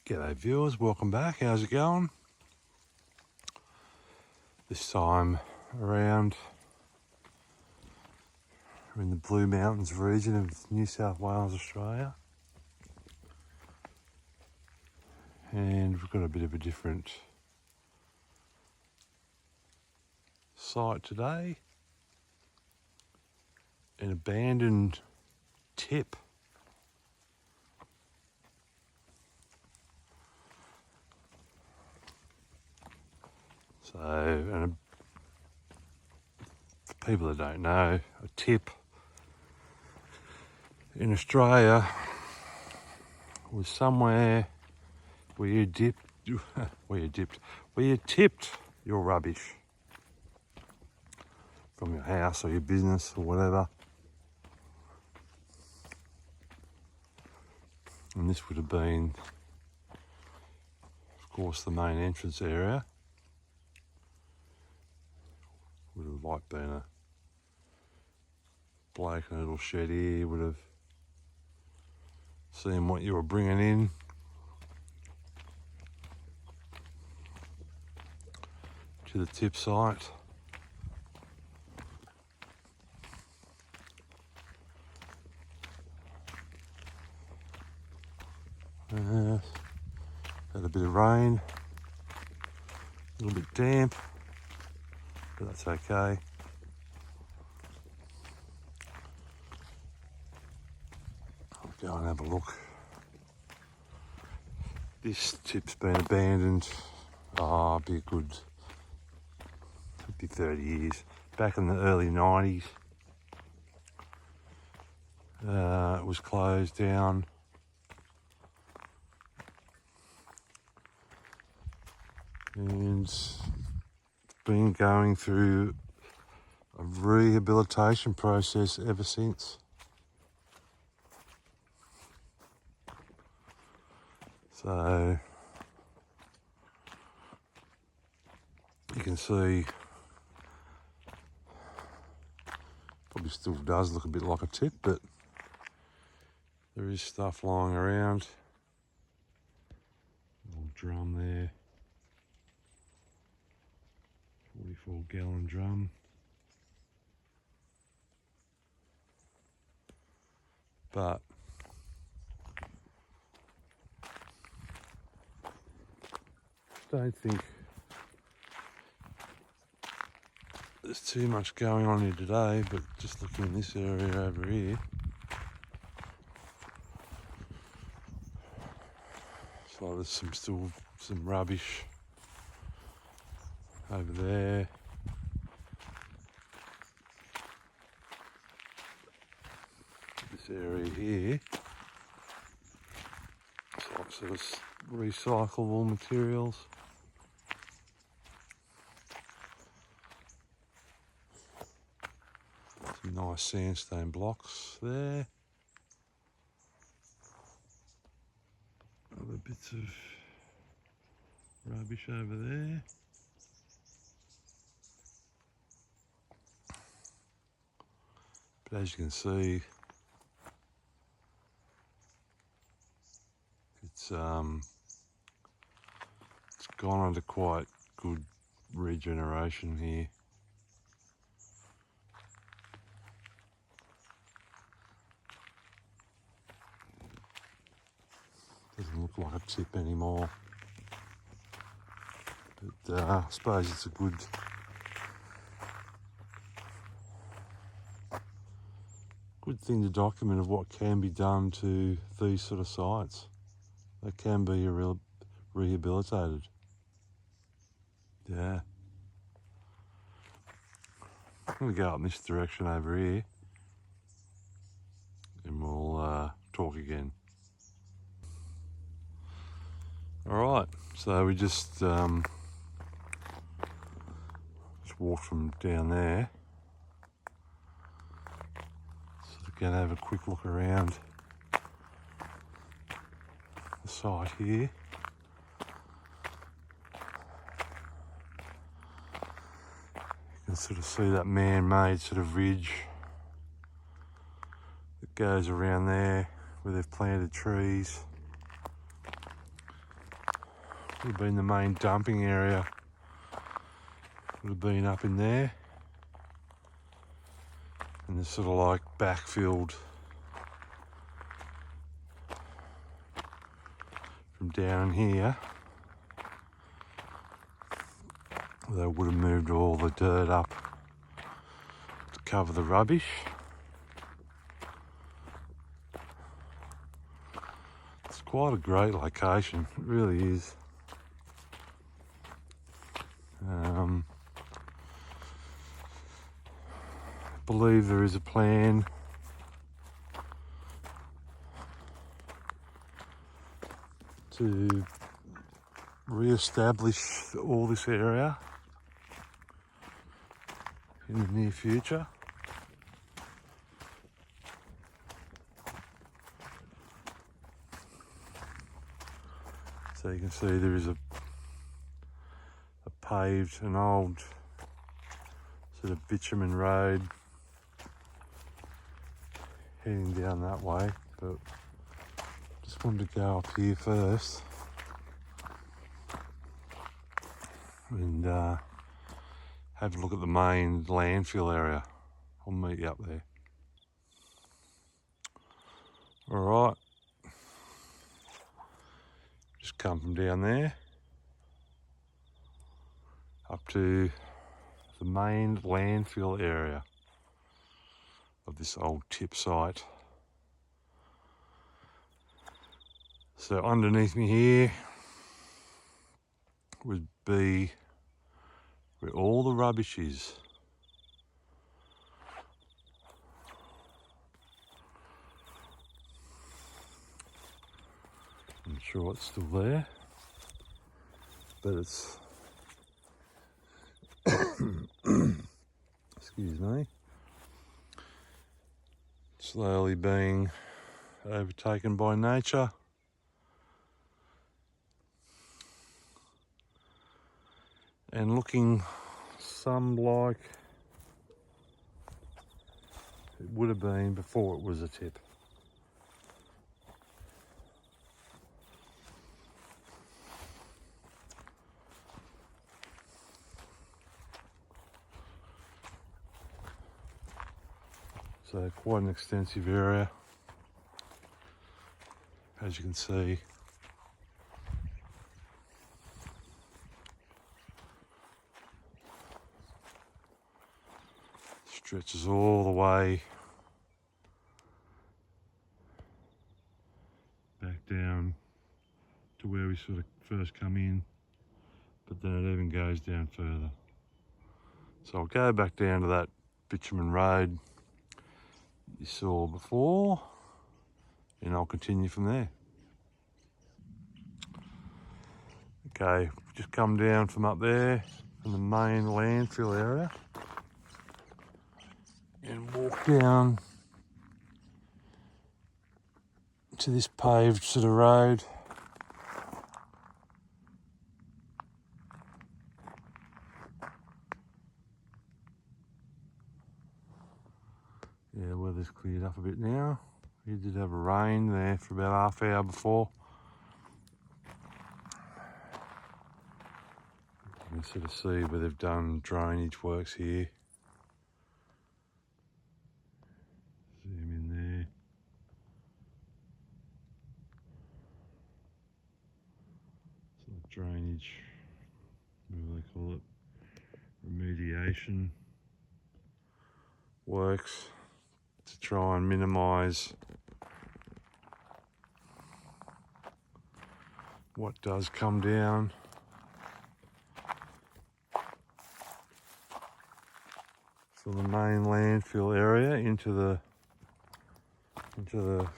G'day viewers, welcome back. How's it going? This time around we're in the Blue Mountains region of New South Wales, Australia. And we've got a bit of a different site today. An abandoned tip. So, and for people that don't know, a tip in Australia was somewhere where you tipped your rubbish from your house or your business or whatever. And this would have been, of course, the main entrance area. Would have like been a bloke in a little shed here, would have seen what you were bringing in. To the tip site. Had a bit of rain, a little bit damp, but that's okay. I'll go and have a look. This tip's been abandoned, be a good, could be 30 years. Back in the early 90s, it was closed down. And it's been going through a rehabilitation process ever since. So you can see, probably still does look a bit like a tip, but there is stuff lying around. Little drum there. 44-gallon drum. But don't think there's too much going on here today, but just looking in this area over here, so there's still some rubbish over there. This area here, it's like sort of recyclable materials. Some nice sandstone blocks there. Other bits of rubbish over there. But as you can see, it's gone under quite good regeneration here. Doesn't look like a tip anymore, but I suppose it's a good thing to document of what can be done to these sort of sites. They can be rehabilitated. Yeah. I'm going to go up in this direction over here and we'll talk again. Alright, so we just walked from down there. So we're going to have a quick look around the site here. You can sort of see that man-made sort of ridge that goes around there where they've planted trees. would have been the main dumping area. Would have been up in there. And it's sort of like backfilled from down here. They would have moved all the dirt up to cover the rubbish. It's quite a great location, it really is. I believe there is a plan to re-establish all this area in the near future. So you can see there is a paved, an old sort of bitumen road heading down that way, but just wanted to go up here first and have a look at the main landfill area. I'll meet you up there. Alright, just come from down there up to the main landfill area of this old tip site. So underneath me here would be where all the rubbish is. I'm sure it's still there, but it's excuse me, slowly being overtaken by nature. And looking some like it would have been before it was a tip. So quite an extensive area, as you can see. Stretches all the way back down to where we sort of first come in, but then it even goes down further. So I'll go back down to that bitumen road you saw before, and I'll continue from there. Okay, just come down from up there from the main landfill area and walk down to this paved sort of road. Yeah, weather's cleared up a bit now. We did have a rain there for about half hour before. You can sort of see where they've done drainage works here. Zoom in there. It's like drainage, what do they call it? Remediation works to try and minimise what does come down. So the main landfill area into the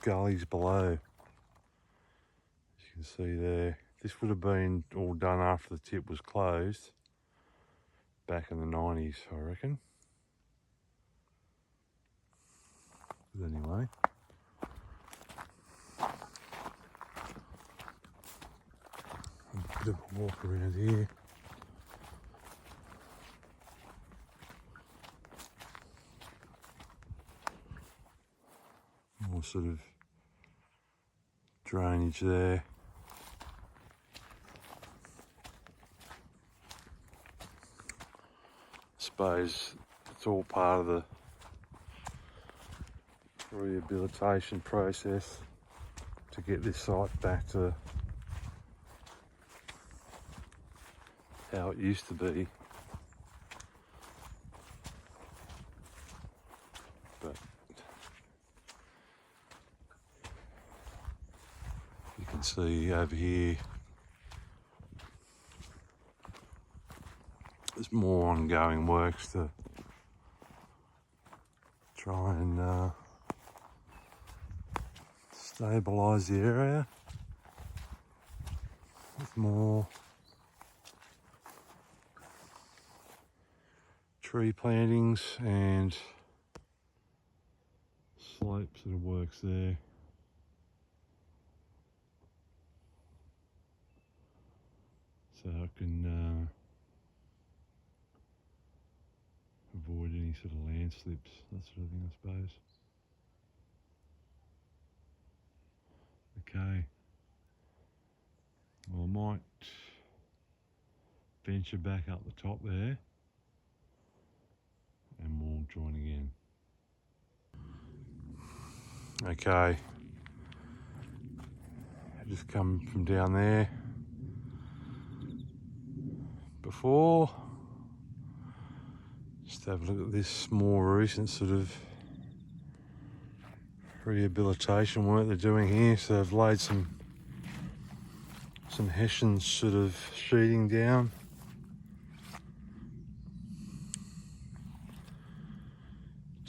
gullies below. As you can see there, this would have been all done after the tip was closed back in the 90s, I reckon. But anyway, a bit of a walk around here. More sort of drainage there. suppose it's all part of the rehabilitation process to get this site back to how it used to be. But you can see over here there's more ongoing works to try and stabilise the area with more tree plantings and slope sort of works there. So I can avoid any sort of landslips, that sort of thing, I suppose. Okay. Well, I might venture back up the top there and we'll join again. Okay. I just come from down there before. Just have a look at this more recent sort of rehabilitation work they're doing here. So they've laid some hessian sort of sheeting down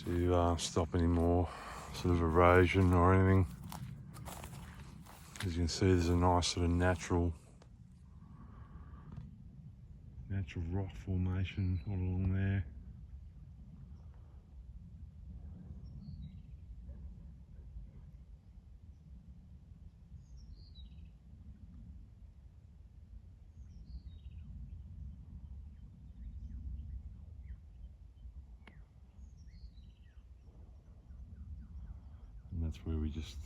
to stop any more sort of erosion or anything. As you can see, there's a nice sort of natural rock formation all along there. And that's where we just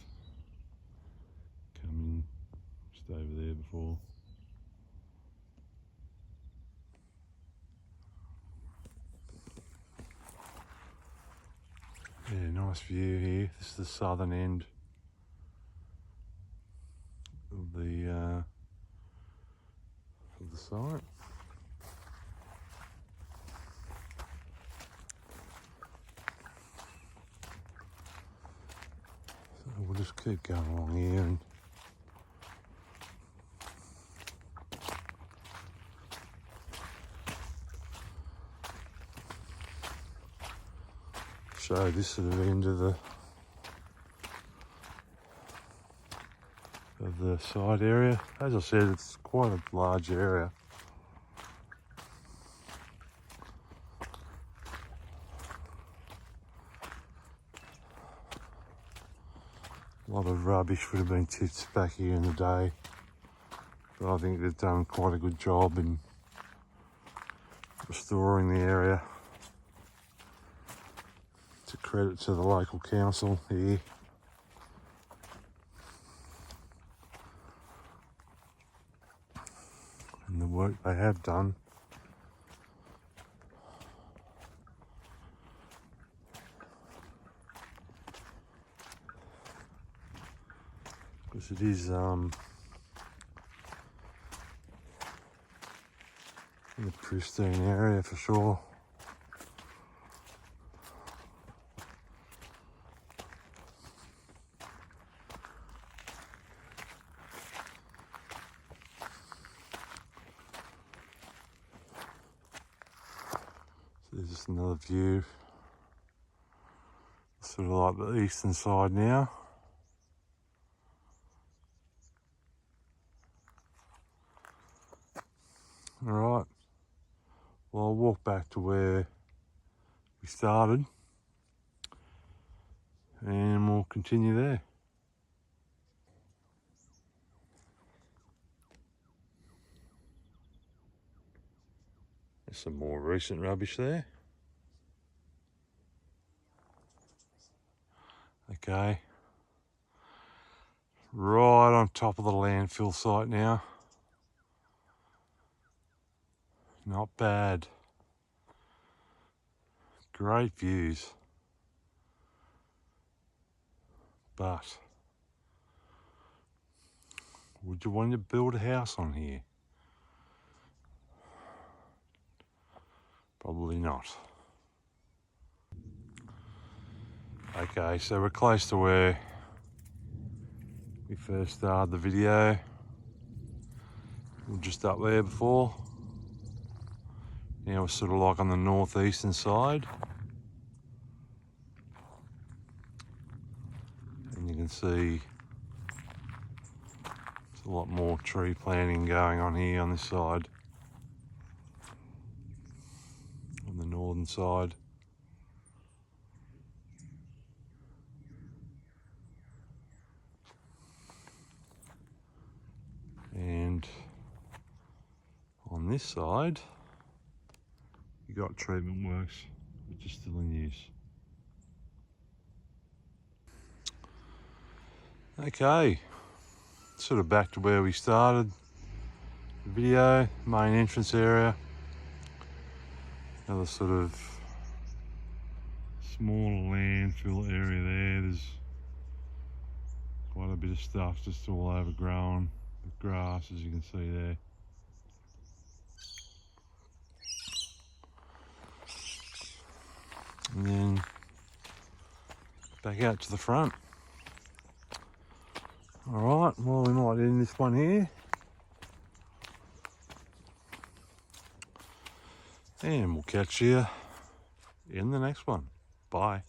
come in, just over there before. Yeah, nice view here. This is the southern end of the site. So we'll just keep going along here and show this sort of end of the side area. As I said, it's quite a large area. A lot of rubbish would have been tipped back here in the day, but I think they've done quite a good job in restoring the area. It's a credit to the local council here. And the work they have done. Because it is in a pristine area for sure. So there's just another view. Sort of like the eastern side now. Alright, well I'll walk back to where we started and we'll continue there. There's some more recent rubbish there. Okay, right on top of the landfill site now. Not bad. great views. But would you want to build a house on here? Probably not. Okay, so we're close to where we first started the video. We were just up there before. Now we're sort of like on the northeastern side. And you can see there's a lot more tree planting going on here on this side. On the northern side. And on this side, you got treatment works, which is still in use. Okay, sort of back to where we started the video, main entrance area. Another sort of smaller landfill area there. There's quite a bit of stuff just all overgrown with grass, as you can see there. And then back out to the front. Alright, well, we might end this one here. And we'll catch you in the next one. Bye.